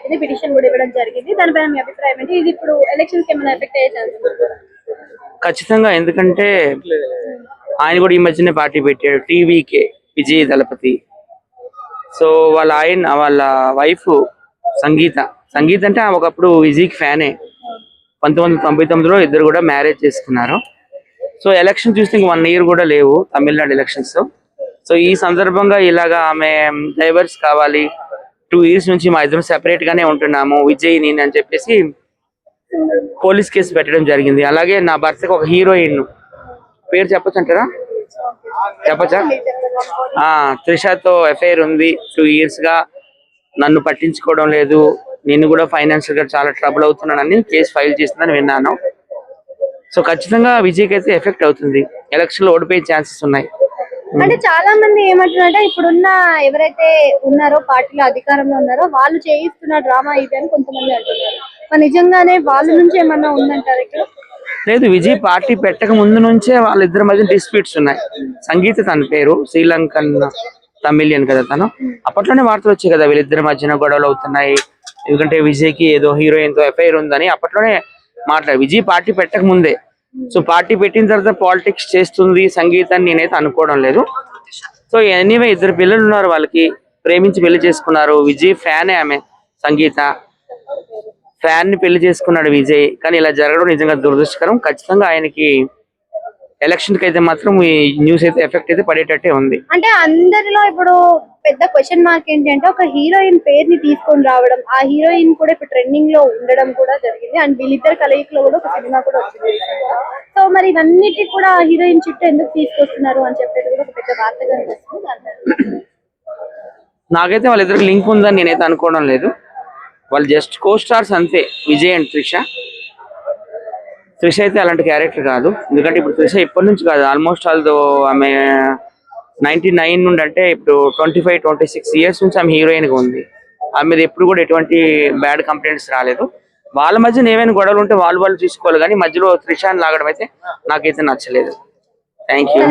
అయితేనే పిటిషన్ కూడా ఇవ్వడం జరిగింది. దానిపైన మీ అభిప్రాయం ఏంటి? ఇది ఇప్పుడు ఎలక్షన్స్ కి ఏమైనా ఎఫెక్ట్ అయ్యే ఛాన్స్ ఉందా? ఖచ్చితంగా. ఎందుకంటే ఆయన కూడా ఈ మధ్యనే పార్టీ పెట్టాడు, టీవీకే విజయ్ దళపతి. సో వాళ్ళ వైఫ్ సంగీత అంటే ఆమె ఒకప్పుడు విజయ్కి ఫ్యానే. 1999లో ఇద్దరు కూడా మ్యారేజ్ చేసుకున్నారు. సో ఎలక్షన్ చూస్తే ఇంక 1 year కూడా లేవు తమిళనాడు ఎలక్షన్స్. సో ఈ సందర్భంగా ఇలాగా ఆమె డైవర్స్ కావాలి, 2 years నుంచి మా ఇద్దరం సెపరేట్ గానే ఉంటున్నాము విజయ్ నేను అని చెప్పేసి పోలీస్ కేసు పెట్టడం జరిగింది. అలాగే నా భర్తకు ఒక హీరోయిన్ పేరు చెప్పొచ్చు అంటారా? చెప్పచ్చా? త్రిషతో ఎఫ్ఐఆర్ ఉంది. 2 years గా నన్ను పట్టించుకోవడం లేదు, నేను కూడా ఫైనాన్షియల్ గా చాలా ట్రబుల్ అవుతున్నానని కేసు ఫైల్ చేసిందని విన్నాను. సో ఖచ్చితంగా విజయ్కి అయితే ఎఫెక్ట్ అవుతుంది. ఎలక్షన్ లో ఓడిపోయే ఛాన్సెస్ ఉన్నాయి. అంటే చాలా మంది ఏమంటున్నారంటే ఇప్పుడున్న ఎవరైతే ఉన్నారో పార్టీలో అధికారంలో ఉన్నారో వాళ్ళు చేయిస్తున్న డ్రామా ఇది అని కొంతమంది అంటున్నారు. మరి నిజంగానే వాళ్ళ నుంచి ఏమన్నా ఉందంటారు ఇక్కడ? లేదు, విజయ్ పార్టీ పెట్టక ముందు నుంచే వాళ్ళిద్దరి మధ్య డిస్ప్యూట్స్ ఉన్నాయి. సంగీత తన పేరు, శ్రీలంకన్ తమిళియన్ కదా తను. అప్పట్లోనే వార్తలు వచ్చాయి కదా వీళ్ళిద్దరి మధ్యన గొడవలు అవుతున్నాయి, ఎందుకంటే విజయ్కి ఏదో హీరోయిన్ తో ఎఫ్ఐఆర్ ఉందని అప్పట్లోనే మాట్లాడు. విజయ్ పార్టీ పెట్టక ముందే. సో పార్టీ పెట్టిన తర్వాత పాలిటిక్స్ చేస్తుంది సంగీత అని నేనైతే అనుకోవడం లేదు. సో ఎనీవే ఇద్దరు పిల్లలు ఉన్నారు, వాళ్ళకి ప్రేమించి పెళ్లి చేసుకున్నారు. విజయ్ ఫ్యానే ఆమె, సంగీత ఫ్యాన్ ని పెళ్లి చేసుకున్నాడు విజయ్. కానీ ఇలా జరగడం నిజంగా దురదృష్టకరం. ఖచ్చితంగా ఆయనకి ఎలక్షన్ కి అయితే మాత్రం ఈ న్యూస్ అయితే ఎఫెక్ట్ అయితే పడేటట్టే ఉంది. అంటే అందరిలో ఇప్పుడు పెద్ద క్వశ్చన్ మార్క్ ఏంటంటే ఒక హీరోయిన్ పేరుని తీసుకొని రావడం, ఆ హీరోయిన్ కూడా ఇప్పుడు ట్రెండింగ్ లో ఉండడం కూడా జరిగింది. అండ్ వీళ్ళిద్దరు కలయికలో కూడా ఒక సినిమా కూడా వచ్చింది. సో మరి ఇవన్నిటి కూడా హీరోయిన్ చుట్టూ ఎందుకు తీసుకొస్తున్నారు అని చెప్పేది కూడా ఒక పెద్ద వార్తగా అనిపిస్తుంది. నాకైతే వాళ్ళిద్దరికి లింక్ ఉందని నేనైతే అనుకోవడం లేదు. వాళ్ళు జస్ట్ కో స్టార్స్ అంతే, విజయ్ అండ్ త్రిష. త్రిష అయితే అలాంటి క్యారెక్టర్ కాదు. ఎందుకంటే ఇప్పుడు త్రిష ఇప్పటి నుంచి కాదు, ఆల్మోస్ట్ ఆమె 99 నుండి, అంటే ఇప్పుడు 25-26 years నుంచి ఆమె హీరోయిన్ గా ఉంది. ఆమె మీద ఎప్పుడు కూడా ఎటువంటి బ్యాడ్ కంప్లైంట్స్ రాలేదు. వాళ్ళ మధ్యన ఏమైనా గొడవలు ఉంటే వాళ్ళు చూసుకోవాలి, కానీ మధ్యలో త్రిషాని లాగడం అయితే నాకైతే నచ్చలేదు. Thank you.